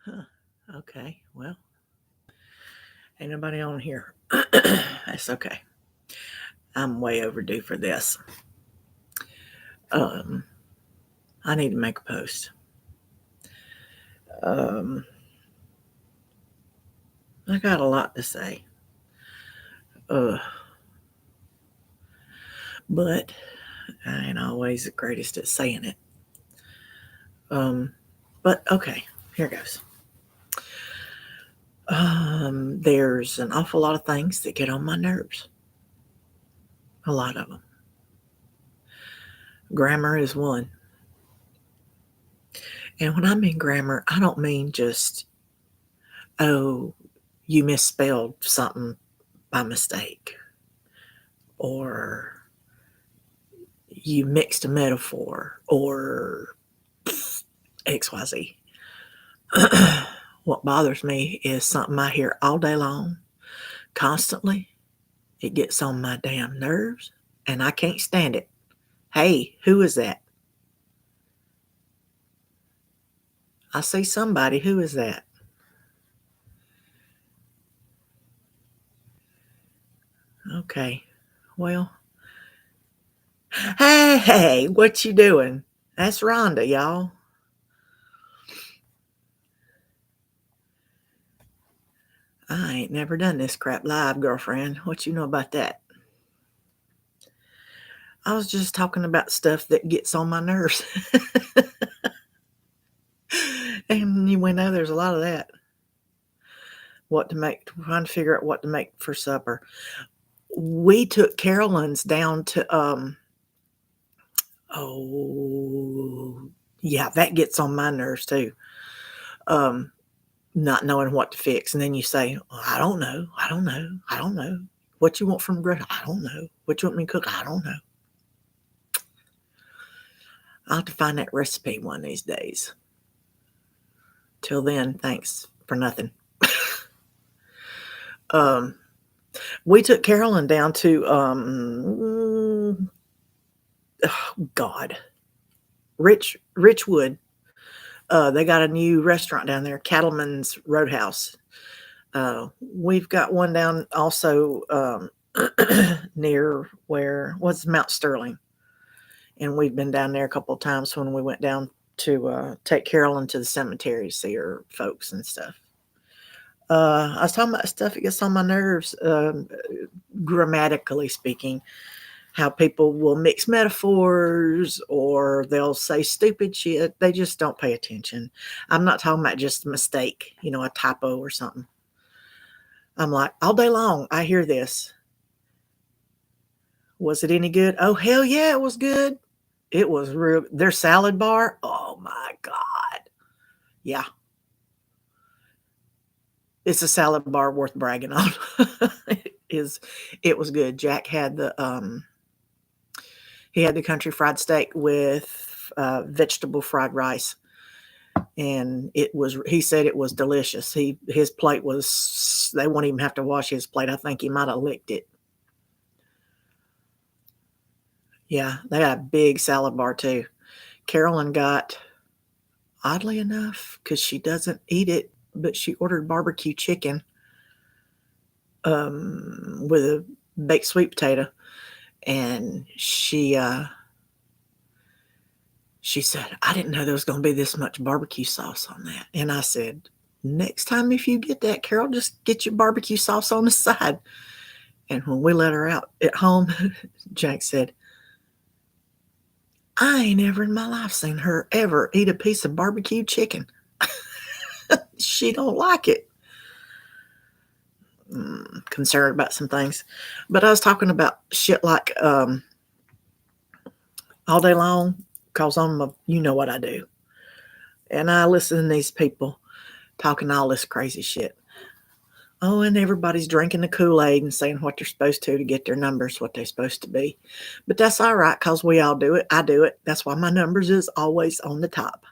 Huh. Okay. Well, ain't nobody on here. That's okay. I'm way overdue for this. Um, I need to make a post. Um, I got a lot to say. Uh, but I ain't always the greatest at saying it. Um, but okay, here goes. There's an awful lot of things that get on my nerves. A lot of them. Grammar is one. And when I mean grammar, I don't mean just, oh, you misspelled something by mistake, or you mixed a metaphor, or XYZ. What bothers me is something I hear all day long, constantly. It gets on my damn nerves, and I can't stand it. Hey, who is that? I see somebody. Who is that? Okay. Well, hey, what you doing? That's Rhonda, y'all. I ain't never done this crap live, girlfriend. What you know about that? I was just talking about stuff that gets on my nerves. And we know there's a lot of that. What to make, trying to figure out what to make for supper. We took Carolyn's down to oh yeah, that gets on my nerves too. Um Not knowing what to fix. And then you say, well, I don't know. I don't know. I don't know. What you want from bread? I don't know. What you want me to cook? I don't know. I'll have to find that recipe one of these days. Till then, thanks for nothing. um, we took Carolyn down to oh God, Richwood. They got a new restaurant down there, Cattleman's Roadhouse. We've got one down also near what's Mount Sterling, and we've been down there a couple of times when we went down to take Carolyn to the cemetery to see her folks and stuff. I was talking about stuff that gets on my nerves, grammatically speaking, how people will mix metaphors or they'll say stupid shit. They just don't pay attention. I'm not talking about just a mistake, a typo or something. I'm like, all day long, I hear this. Was it any good? Oh, hell yeah, it was good. It was real. Their salad bar, oh my God. Yeah. It's a salad bar worth bragging on. It was good. Jack had he had the country fried steak with vegetable fried rice, and he said it was delicious. His plate was, they won't even have to wash his plate. I think he might have licked it. Yeah, they got a big salad bar too. Carolyn got, oddly enough, because she doesn't eat it, but she ordered barbecue chicken with a baked sweet potato, and she said, I didn't know there was going to be this much barbecue sauce on that. And I said, next time if you get that, Carol, just get your barbecue sauce on the side. And when we let her out at home, Jack said, I ain't ever in my life seen her ever eat a piece of barbecue chicken. She don't like it. Concerned about some things. But I was talking about shit like all day long, because you know what I do. And I listen to these people talking all this crazy shit. Oh, and everybody's drinking the Kool-Aid and saying what they're supposed to get their numbers what they're supposed to be. But that's all right, because we all do it. I do it. That's why my numbers is always on the top.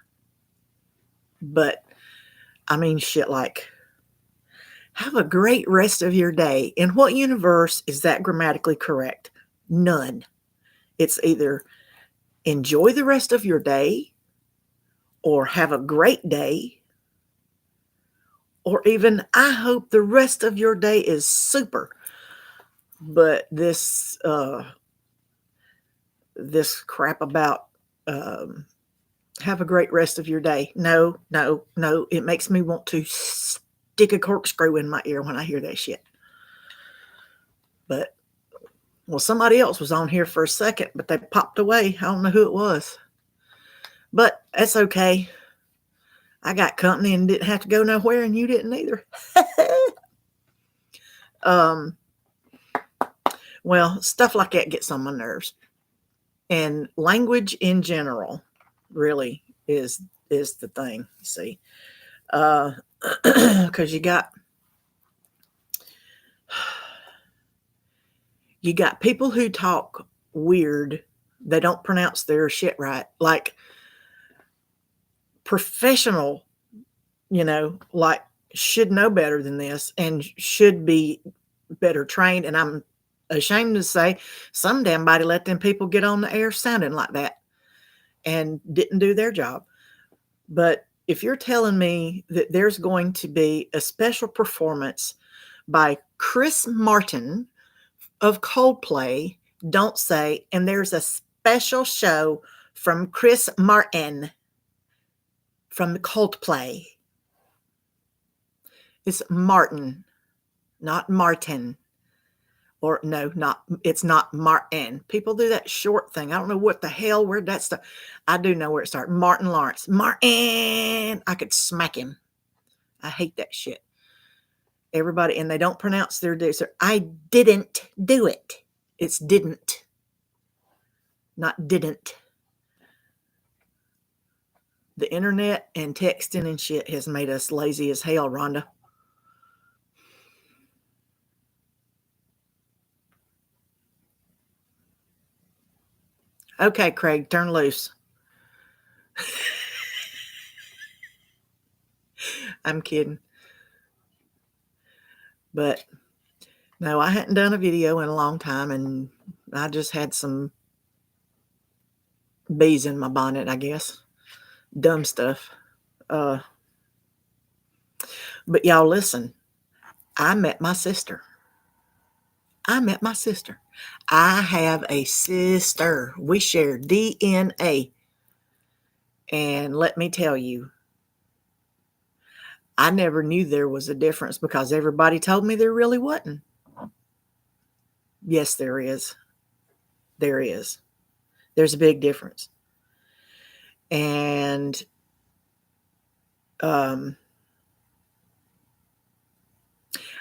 But I mean shit like, have a great rest of your day. In what universe is that grammatically correct? None. It's either enjoy the rest of your day or have a great day or even I hope the rest of your day is super. But this crap about have a great rest of your day. No, no, no. It makes me want to stick a corkscrew in my ear when I hear that shit. But, well, somebody else was on here for a second, but they popped away. I don't know who it was. But that's okay. I got company and didn't have to go nowhere, and you didn't either. Well, stuff like that gets on my nerves. And language in general really is the thing, you see. Because you got people who talk weird. They don't pronounce their shit right. Like professional, like should know better than this and should be better trained. And I'm ashamed to say some damn body let them people get on the air sounding like that and didn't do their job. But if you're telling me that there's going to be a special performance by Chris Martin of Coldplay, don't say, and there's a special show from Chris Martin from Coldplay. It's Martin, not Martin. Or no, it's not Martin. People do that short thing. I don't know what the hell, where that stuff. I do know where it started. Martin Lawrence. Martin. I could smack him. I hate that shit. Everybody, and they don't pronounce their D. So I didn't do it. It's didn't. Not didn't. The internet and texting and shit has made us lazy as hell, Rhonda. Okay, Craig, turn loose. I'm kidding. But no, I hadn't done a video in a long time, and I just had some bees in my bonnet, I guess. Dumb stuff. But y'all listen, I met my sister. I have a sister. We share DNA. And let me tell you, I never knew there was a difference because everybody told me there really wasn't. Yes, there is. There is. There's a big difference. And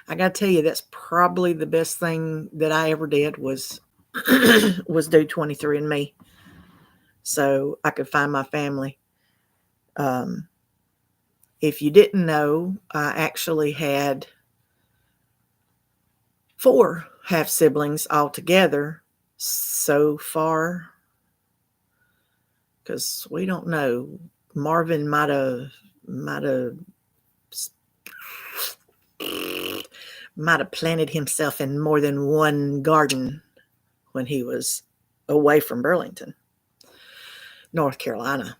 I got to tell you, that's probably the best thing that I ever did was do 23andMe, so I could find my family. If you didn't know, I actually had 4 half siblings altogether so far, because we don't know. Marvin might have planted himself in more than one garden when he was away from Burlington, North Carolina.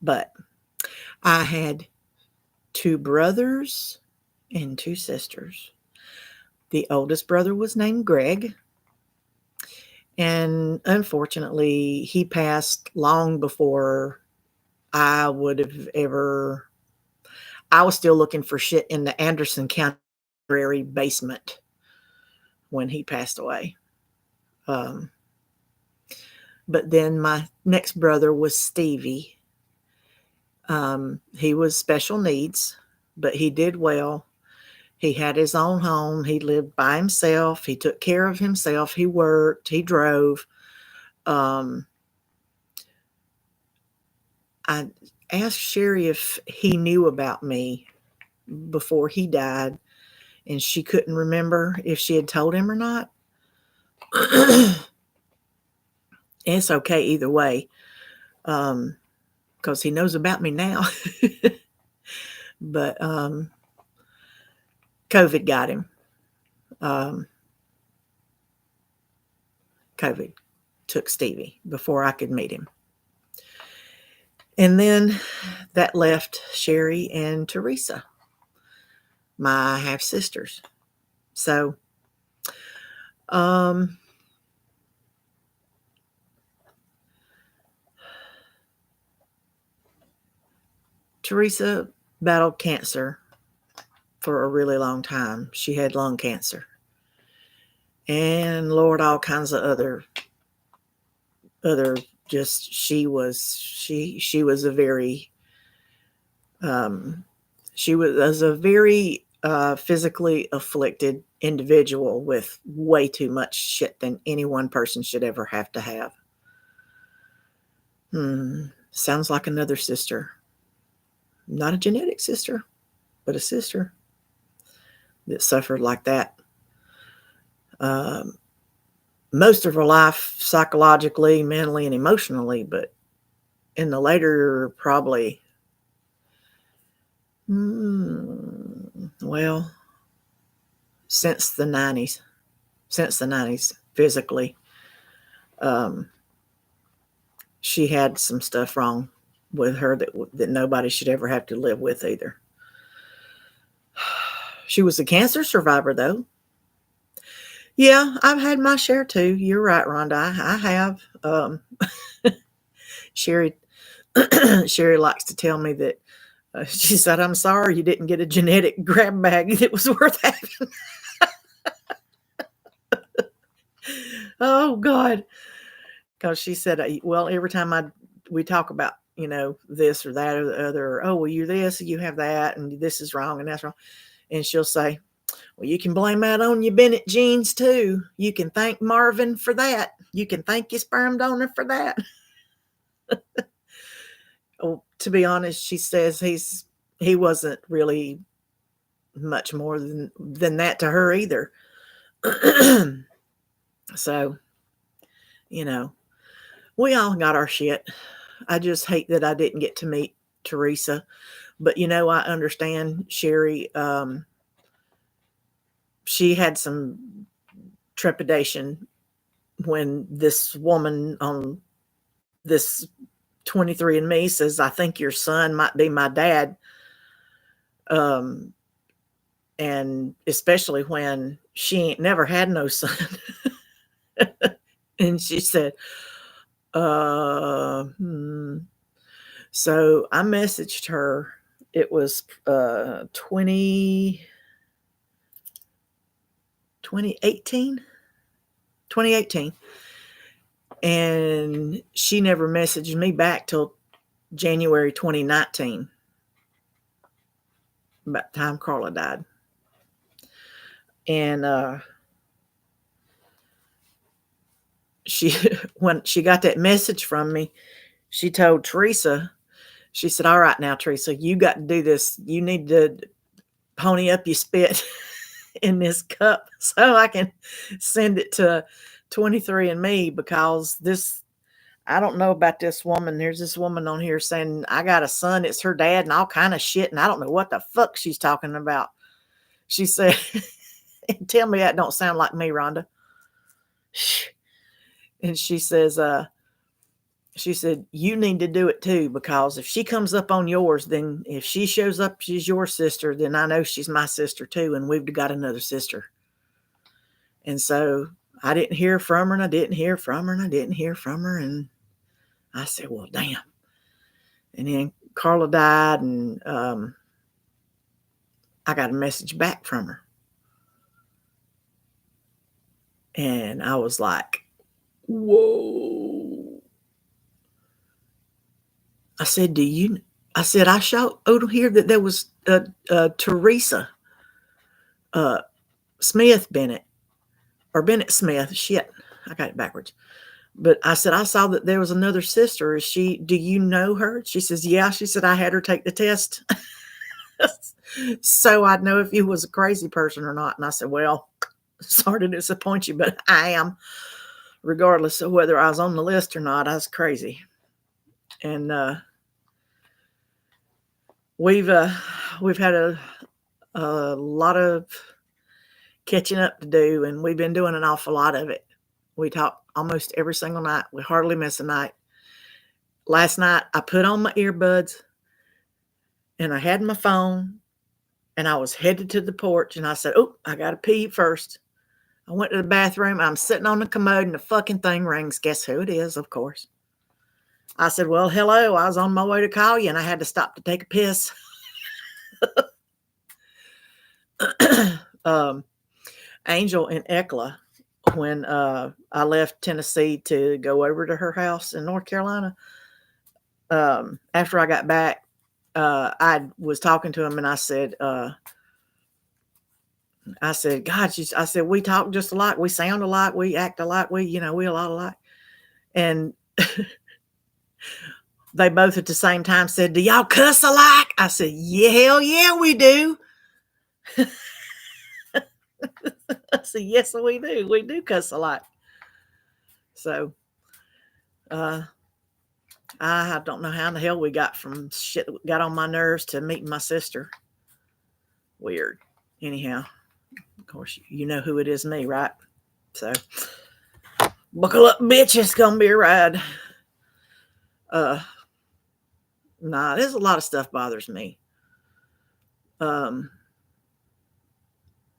But I had 2 brothers and 2 sisters. The oldest brother was named Greg, and unfortunately, he passed long before I would have ever. I was still looking for shit in the Anderson County basement when he passed away. But then my next brother was Stevie. He was special needs, but he did well. He had his own home. He lived by himself. He took care of himself. He worked. He drove. I asked Sherry if he knew about me before he died, and she couldn't remember if she had told him or not. It's okay either way, because he knows about me now. But COVID got him. COVID took Stevie before I could meet him. And then that left Sherry and Teresa. my half sisters. So, um, Teresa battled cancer for a really long time. She had lung cancer, and Lord, all kinds of other just she was a very she was a very physically afflicted individual with way too much shit than any one person should ever have to have. Sounds like another sister. Not a genetic sister, but a sister that suffered like that. Most of her life, psychologically, mentally, and emotionally, but in the later, probably, well, since the 90s, physically, she had some stuff wrong with her that nobody should ever have to live with either. She was a cancer survivor, though. Yeah, I've had my share too. You're right, Rhonda. I have. Sherry Sherry likes to tell me that she said, "I'm sorry you didn't get a genetic grab bag that was worth having." Oh God, because she said, "Well, every time we talk about this or that or the other, or, oh well, you're this, you have that, and this is wrong and that's wrong," and she'll say, "Well, you can blame that on your Bennett genes too. You can thank Marvin for that. You can thank your sperm donor for that." Oh, to be honest, she says he wasn't really much more than that to her either. So, we all got our shit. I just hate that I didn't get to meet Teresa, but I understand Sherry. She had some trepidation when this woman on this 23andMe says, "I think your son might be my dad." And especially when she ain't never had no son. And she said, So I messaged her. It was 2018. And she never messaged me back till January 2019. About the time Carla died. And when she got that message from me, she told Teresa, she said, "All right now, Teresa, you got to do this. You need to pony up your spit in this cup so I can send it to 23andMe, because I don't know about this woman. There's this woman on here saying I got a son, it's her dad, and all kind of shit, and I don't know what the fuck she's talking about." She said, "Tell me that don't sound like me, Rhonda." And she said, "You need to do it too, because if she comes up on yours, then if she shows up, she's your sister, then I know she's my sister too, and we've got another sister." And so I didn't hear from her, and I didn't hear from her, and I didn't hear from her. And I said, well, damn. And then Carla died, and I got a message back from her. And I was like, whoa. I said, I showed here that there was Teresa Smith Bennett, or Bennett Smith. Shit, I got it backwards. But I said, I saw that there was another sister. Do you know her? She says, yeah. She said, I had her take the test so I'd know if you was a crazy person or not. And I said, well, sorry to disappoint you, but I am. Regardless of whether I was on the list or not, I was crazy. And we've had a lot of catching up to do, and we've been doing an awful lot of it. We talk almost every single night. We hardly miss a night. Last night, I put on my earbuds, and I had my phone, And I was headed to the porch, and I said, "Oh, I got to pee first." I went to the bathroom. I'm sitting on the commode, and the fucking thing rings. Guess who it is, of course. I said, "Well, hello. I was on my way to call you, and I had to stop to take a piss." Angel in Ekla, when I left Tennessee to go over to her house in North Carolina, after I got back, I was talking to him, and I said, "God," I said, "we talk just alike. We sound alike. We act alike. We a lot alike." And they both at the same time said, "Do y'all cuss alike?" I said, "Yeah, hell yeah, we do." I said, "Yes, we do. We do cuss alike." So, I don't know how in the hell we got from shit that got on my nerves to meeting my sister. Weird. Anyhow, of course, you know who it is, me, right? So, buckle up, bitch. It's gonna be a ride. Nah, there's a lot of stuff bothers me.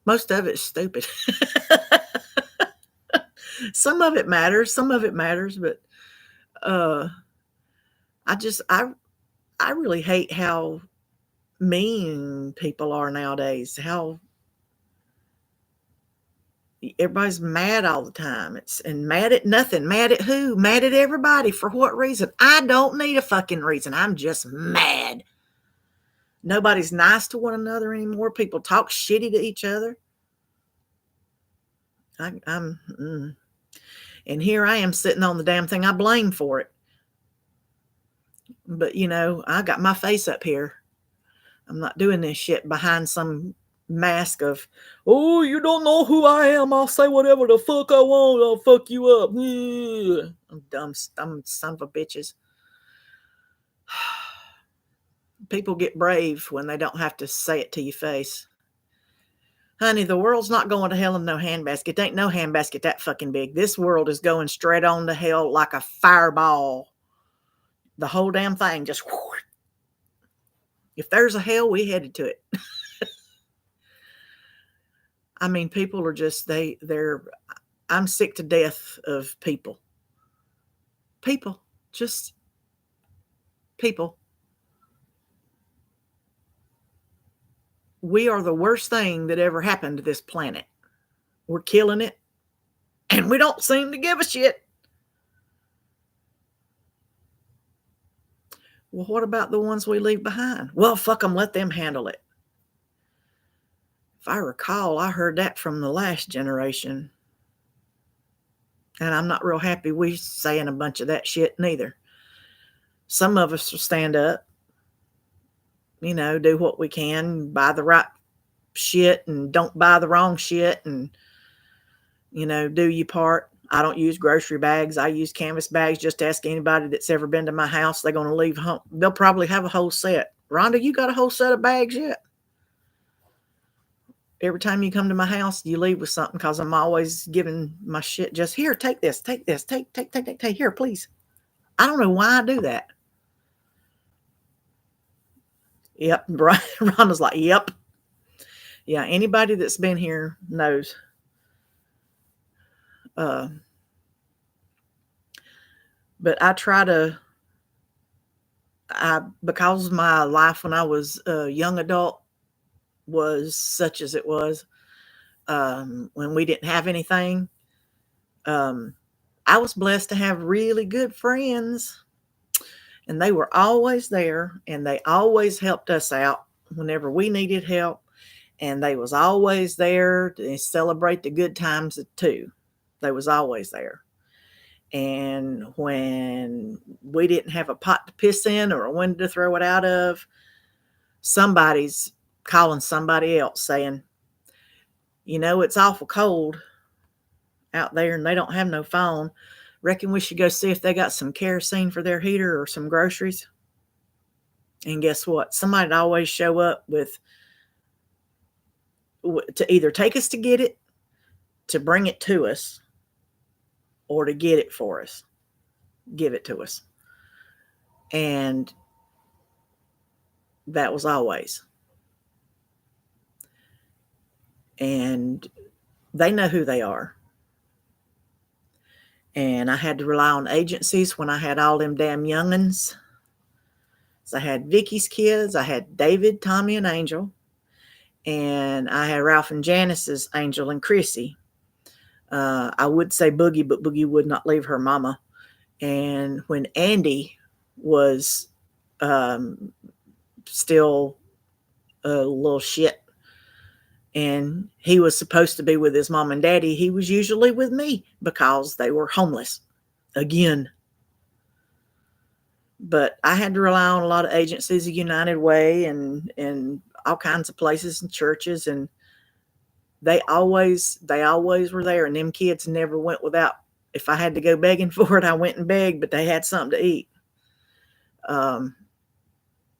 Most of it's stupid. Some of it matters, but uh, I really hate how mean people are nowadays. How everybody's mad all the time. And mad at nothing. Mad at who? Mad at everybody. For what reason? I don't need a fucking reason. I'm just mad. Nobody's nice to one another anymore. People talk shitty to each other. And here I am sitting on the damn thing. I blame for it. But I got my face up here. I'm not doing this shit behind some mask of, "Oh, you don't know who I am. I'll say whatever the fuck I want. I'll fuck you up." I'm dumb son of a bitches. People get brave when they don't have to say it to your face. Honey, the world's not going to hell in no handbasket. There ain't no handbasket that fucking big. This world is going straight on to hell like a fireball. The whole damn thing just, whoosh. If there's a hell, we headed to it. I mean, people are just, I'm sick to death of people. Just people. We are the worst thing that ever happened to this planet. We're killing it, and we don't seem to give a shit. Well, what about the ones we leave behind? Well, fuck them, let them handle it. If I recall, I heard that from the last generation. And I'm not real happy we saying a bunch of that shit neither. Some of us will stand up, do what we can, buy the right shit and don't buy the wrong shit, and, do your part. I don't use grocery bags. I use canvas bags. Just ask anybody that's ever been to my house. They're going to leave home. They'll probably have a whole set. Rhonda, you got a whole set of bags yet? Every time you come to my house, you leave with something, because I'm always giving my shit. Just here, take this, take here, please. I don't know why I do that. Yep. Rhonda's like, yep. Yeah, anybody that's been here knows. But I try to, because my life when I was a young adult was such as it was, when we didn't have anything, I was blessed to have really good friends, and they were always there, and they always helped us out whenever we needed help, and they was always there to celebrate the good times too. They was always there. And when we didn't have a pot to piss in or a window to throw it out of, somebody's calling somebody else saying, "It's awful cold out there and they don't have no phone. Reckon we should go see if they got some kerosene for their heater or some groceries." And guess what? Somebody'd always show up to either take us to get it, to bring it to us, or to get it for us, give it to us. And that was always. and they know who they are. And I had to rely on agencies when I had all them damn young'uns. So I had Vicky's kids, I had David, Tommy, and Angel, and I had Ralph and Janice's Angel and Chrissy. I would say Boogie, but Boogie would not leave her mama. And when Andy was still a little shit and he was supposed to be with his mom and daddy, he was usually with me because they were homeless again. But I had to rely on a lot of agencies, a United Way and all kinds of places and churches, and they always were there, and them kids never went without. If I had to go begging for it, I went and begged, but they had something to eat.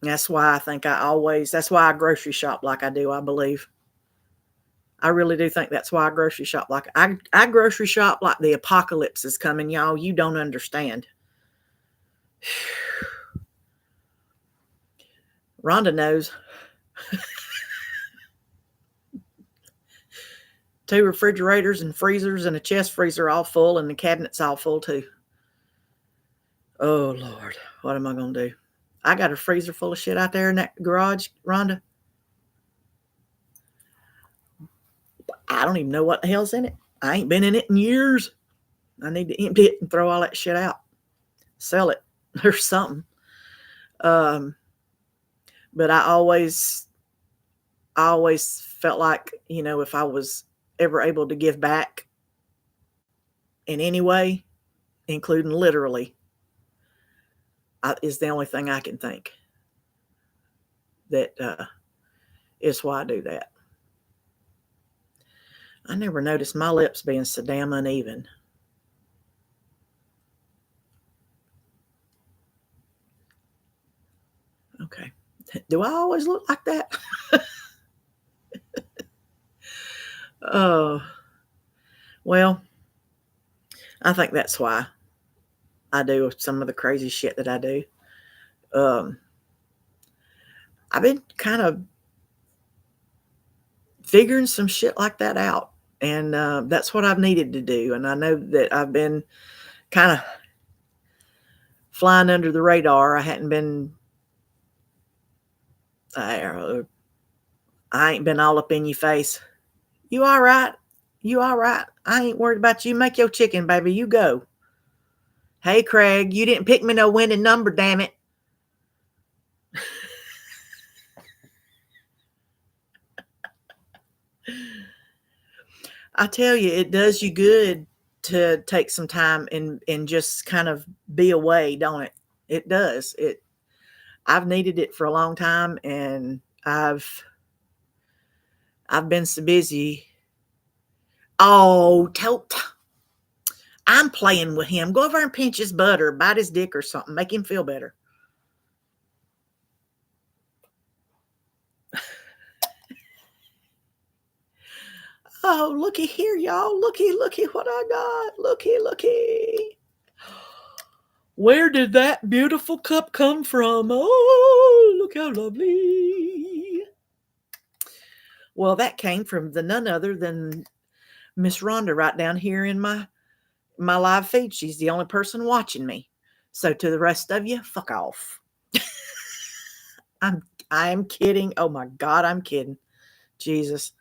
That's why that's why I grocery shop like I do, I believe. I really do think that's why I grocery shop like I grocery shop like the apocalypse is coming, y'all. You don't understand. Rhonda knows. 2 refrigerators and freezers and a chest freezer all full, and the cabinets all full too. Oh, Lord. What am I going to do? I got a freezer full of shit out there in that garage, Rhonda. I don't even know what the hell's in it. I ain't been in it in years. I need to empty it and throw all that shit out. Sell it or something. But I always felt like, if I was ever able to give back in any way, including literally, is the only thing I can think that is why I do that. I never noticed my lips being so damn uneven. Okay. Do I always look like that? Oh, well, I think that's why I do some of the crazy shit that I do. I've been kind of figuring some shit like that out, and that's what I've needed to do. And I know that I've been kind of flying under the radar. I hadn't been I ain't been all up in your face. You all right? You all right? I ain't worried about you. Make your chicken, baby. You go. Hey, Craig, you didn't pick me no winning number, damn it. I tell you, it does you good to take some time and just kind of be away, don't it? It does. I've needed it for a long time, and I've been so busy. Oh, I'm playing with him. Go over and pinch his butt or bite his dick or something. Make him feel better. Oh, looky here, y'all. Looky what I got. Looky. Where did that beautiful cup come from? Oh, look how lovely. Well, that came from none other than Miss Rhonda right down here in my live feed. She's the only person watching me. So to the rest of you, fuck off. I'm kidding. Oh my God, I'm kidding. Jesus.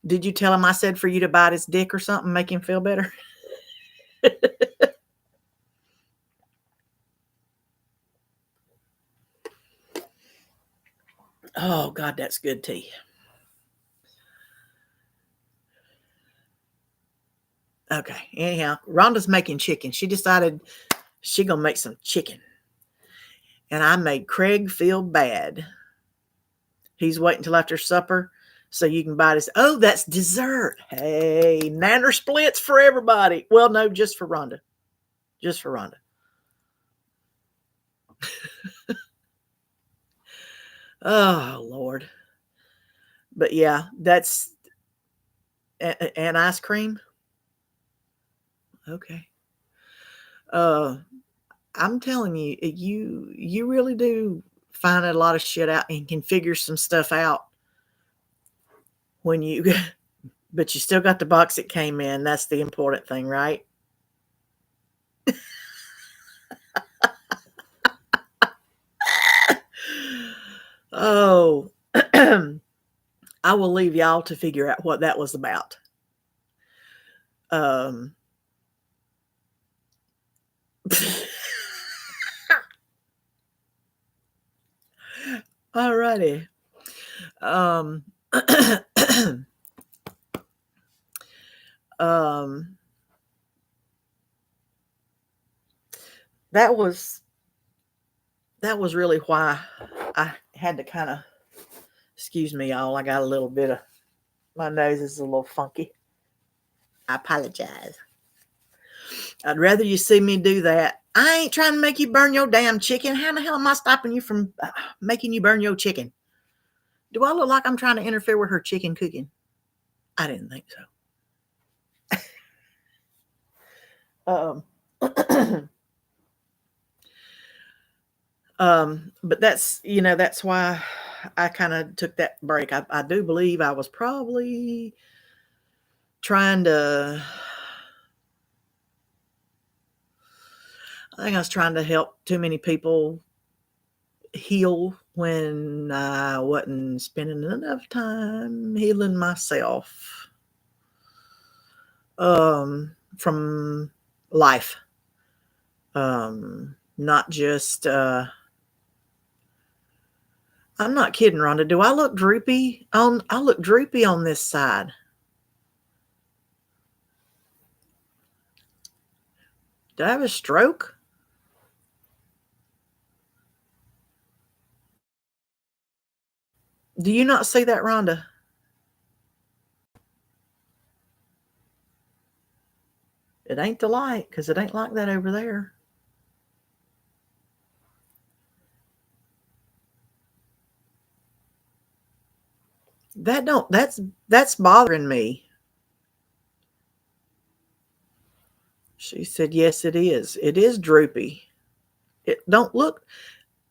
Did you tell him I said for you to bite his dick or something, make him feel better? Oh God, that's good tea. Okay, anyhow, Rhonda's making chicken. She decided she gonna make some chicken. And I made Craig feel bad. He's waiting till after supper so you can bite his. Oh, that's dessert. Hey, nanner splits for everybody. Well, no, just for Rhonda. Just for Rhonda. Oh, Lord. But yeah, that's and ice cream. Okay. I'm telling you, you really do find a lot of shit out and can figure some stuff out when you But you still got the box it came in. That's the important thing, right? Oh, I will leave y'all to figure out what that was about. Um, Alrighty. Um, um, that was really why I had to kind of, excuse me, y'all. I got a little bit of, my nose is a little funky. I apologize. I'd rather you see me do that. I ain't trying to make you burn your damn chicken. How the hell am I stopping you from making you burn your chicken? Do I look like I'm trying to interfere with her chicken cooking? I didn't think so. But that's why I kind of took that break. I do believe I was probably trying to, I think I was trying to help too many people heal when I wasn't spending enough time healing myself from life. Not just I'm not kidding, Rhonda. Do I look droopy? I look droopy on this side. Did I have a stroke? Do you not see that, Rhonda? It ain't the light, because it ain't like that over there. That's bothering me. She said, yes, it is. It is droopy. It don't look,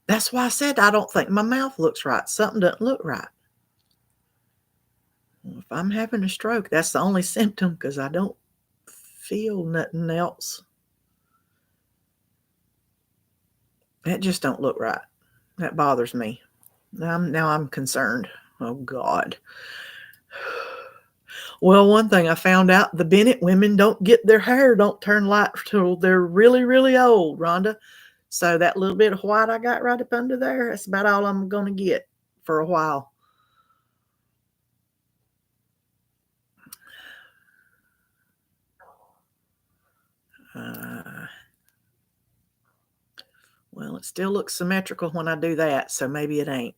that's why I said I don't think my mouth looks right. Something doesn't look right. If I'm having a stroke, that's the only symptom, because I don't feel nothing else. That just don't look right. That bothers me. Now I'm concerned. Oh God. Well, one thing I found out, the Bennett women their hair don't turn light till they're really, really old, Rhonda. So that little bit of white I got right up under there, that's about all I'm going to get for a while. Well, it still looks symmetrical when I do that, so maybe it ain't.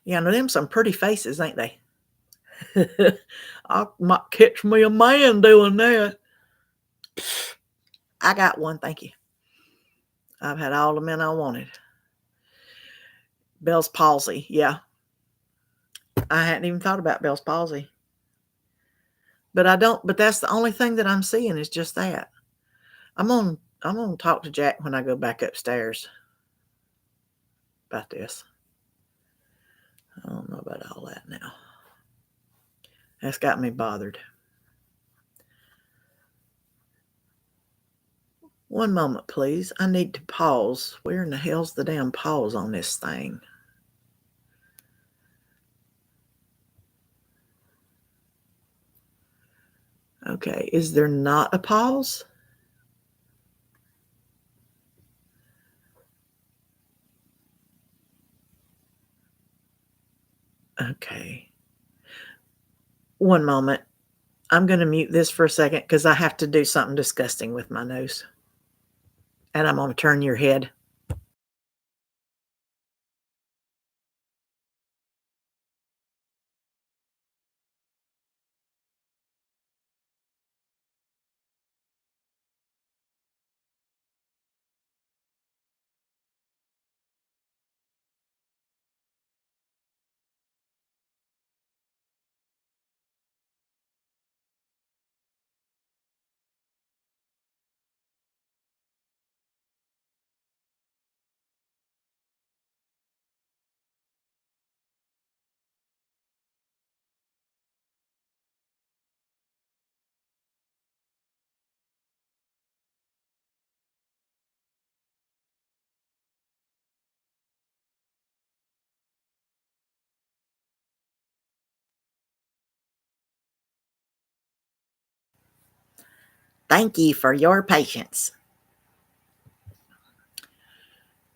Yeah, no, them some pretty faces, ain't they? I might catch me a man doing that. I got one, thank you. I've had all the men I wanted. Bell's palsy, yeah. I hadn't even thought about Bell's palsy. But that's the only thing that I'm seeing is just that. I'm gonna talk to Jack when I go back upstairs about this. I don't know about all that now. That's got me bothered. One moment, please. I need to pause. Where in the hell's the damn pause on this thing? Okay, is there not a pause? Okay. One moment. I'm going to mute this for a second because I have to do something disgusting with my nose. And I'm going to turn your head. Thank you for your patience.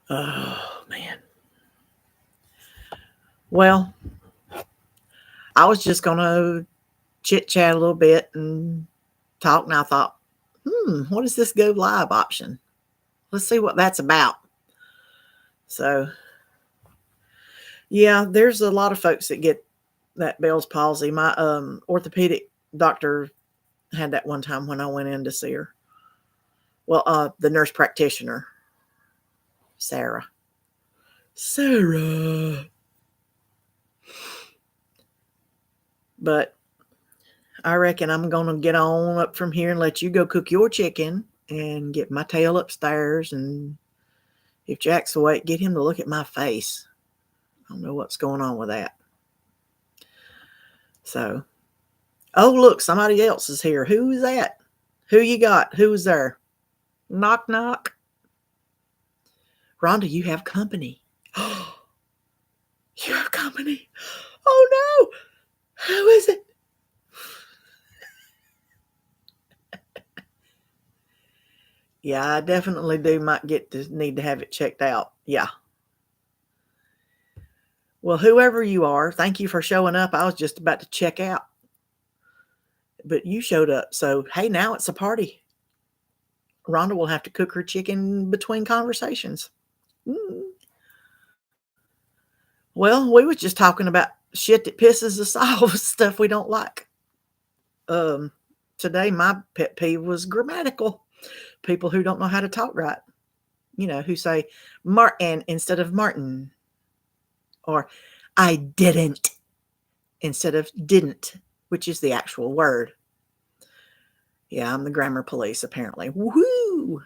Oh, man. Well, I was just going to chit chat a little bit and talk. And I thought, what is this go live option? Let's see what that's about. So, yeah, there's a lot of folks that get that Bell's palsy. My orthopedic doctor had that one time when I went in to see her. Well, the nurse practitioner, Sarah. But I reckon I'm going to get on up from here and let you go cook your chicken and get my tail upstairs. And if Jack's awake, get him to look at my face. I don't know what's going on with that. So, oh, look, somebody else is here. Who is that? Who you got? Who's there? Knock, knock. Rhonda, you have company. You have company. Oh, no. Who is it? Yeah, I definitely might need to have it checked out. Yeah. Well, whoever you are, thank you for showing up. I was just about to check out, but you showed up. So, hey, now it's a party. Rhonda will have to cook her chicken between conversations. Well, we was just talking about shit that pisses us off, stuff we don't like. Today my pet peeve was grammatical. People who don't know how to talk right. Who say Martin instead of Martin, or I didn't instead of didn't, which is the actual word. Yeah, I'm the grammar police, apparently. Woohoo!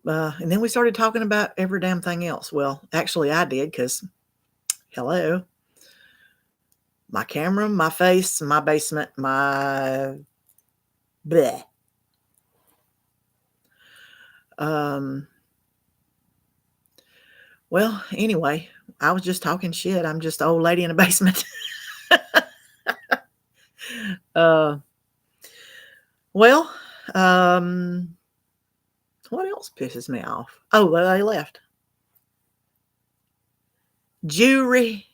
And then we started talking about every damn thing else. Well, actually, I did because, hello, my camera, my face, my basement, my bleh. Well, anyway, I was just talking shit. I'm just an old lady in a basement. Well, what else pisses me off? Oh, well, they left. Jewelry.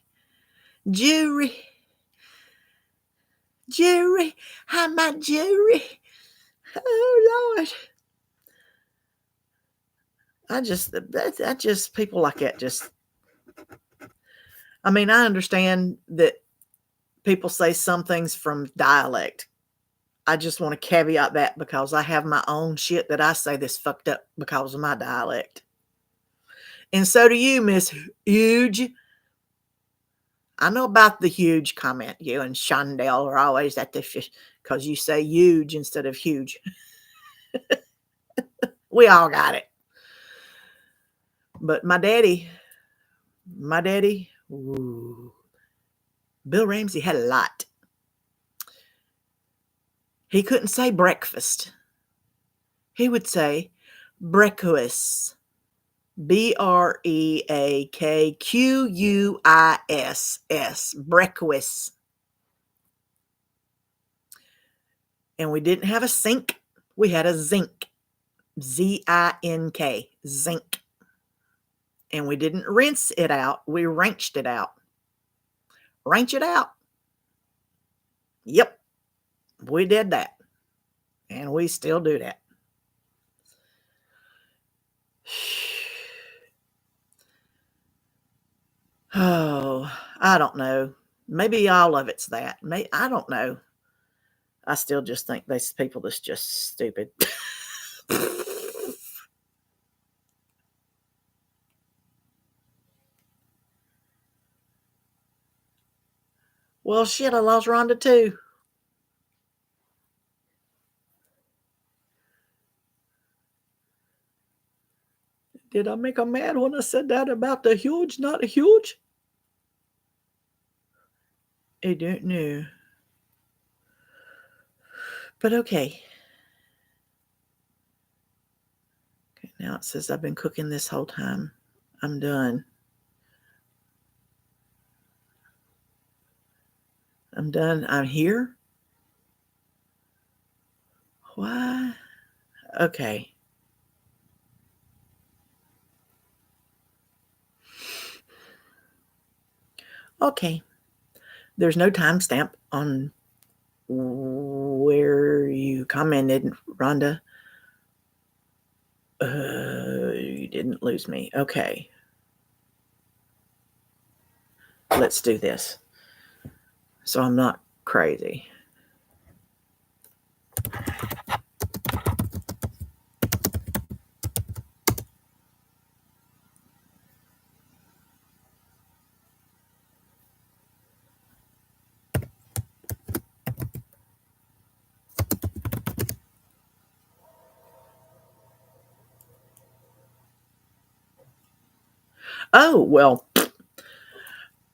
How my jewelry? Oh, Lord. I just people like that I mean, I understand that people say some things from dialect. I just want to caveat that because I have my own shit that I say that's fucked up because of my dialect. And so do you, Miss Huge. I know about the huge comment. You and Shondell are always at the fish because you say huge instead of huge. We all got it. But my daddy, ooh, Bill Ramsey had a lot. He couldn't say breakfast. He would say breakfast. BREAKQUISS. Breakfast. And we didn't have a sink. We had a zinc. ZINK. Zinc. And we didn't rinse it out. We wrenched it out. Wrench it out. Yep. We did that. And we still do that. Oh, I don't know. Maybe all of it's that. I don't know. I still just think these people that's just stupid. Well, shit, I lost Rhonda too. Did I make her mad when I said that about the huge, not a huge? I don't know. But okay. Okay, now it says I've been cooking this whole time. I'm done. I'm done. I'm here. Why? Okay. Okay. There's no timestamp on where you commented, Rhonda. You didn't lose me. Okay. Let's do this. So I'm not crazy. Oh, well,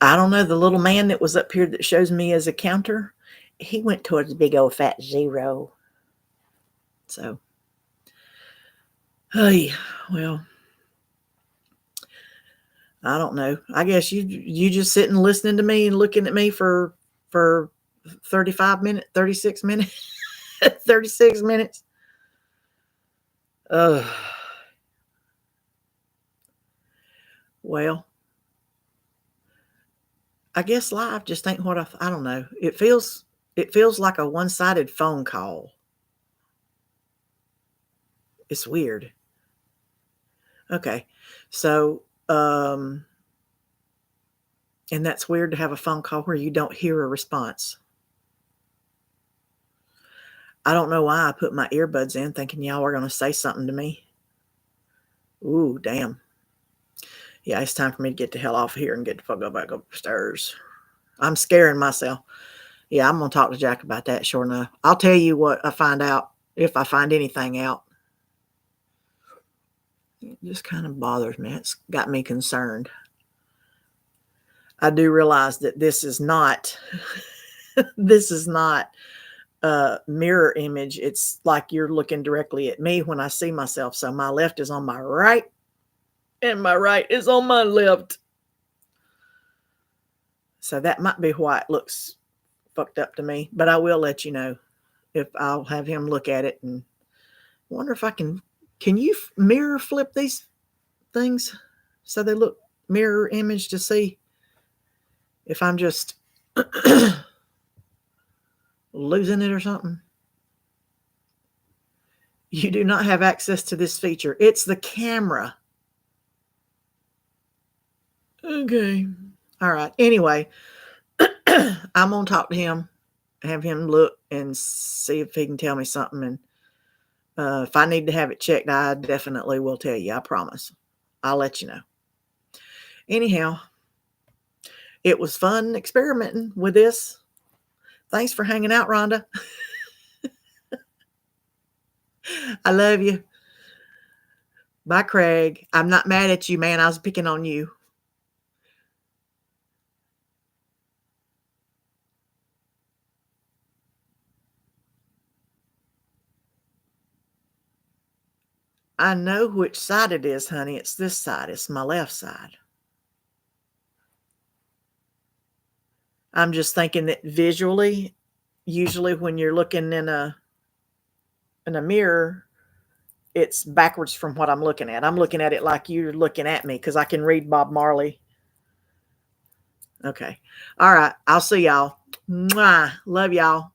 I don't know. The little man that was up here that shows me as a counter, he went towards the big old fat 0. So, hey, well, I don't know. I guess you just sitting listening to me and looking at me for 35 minutes, 36 minutes, 36 minutes. Well, I guess live just ain't what I don't know. It feels like a one-sided phone call. It's weird. Okay. So, and that's weird to have a phone call where you don't hear a response. I don't know why I put my earbuds in thinking y'all were going to say something to me. Ooh, damn. Yeah, it's time for me to get the hell off of here and get the fuck back upstairs. I'm scaring myself. Yeah, I'm going to talk to Jack about that, sure enough. I'll tell you what I find out, if I find anything out. It just kind of bothers me. It's got me concerned. I do realize that this is not this is not a mirror image. It's like you're looking directly at me when I see myself. So my left is on my right and my right is on my left. So that might be why it looks fucked up to me, but I will let you know if I'll have him look at it and wonder if I can you mirror flip these things so they look mirror image to see if I'm just losing it or something. You do not have access to this feature. It's the camera. Okay. All right. Anyway, I'm going to talk to him, have him look and see if he can tell me something. And if I need to have it checked, I definitely will tell you. I promise. I'll let you know. Anyhow, it was fun experimenting with this. Thanks for hanging out, Rhonda. I love you. Bye, Craig. I'm not mad at you, man. I was picking on you. I know which side it is, honey. It's this side. It's my left side. I'm just thinking that visually, usually when you're looking in a mirror, it's backwards from what I'm looking at. I'm looking at it like you're looking at me because I can read Bob Marley. Okay. All right. I'll see y'all. Mwah. Love y'all.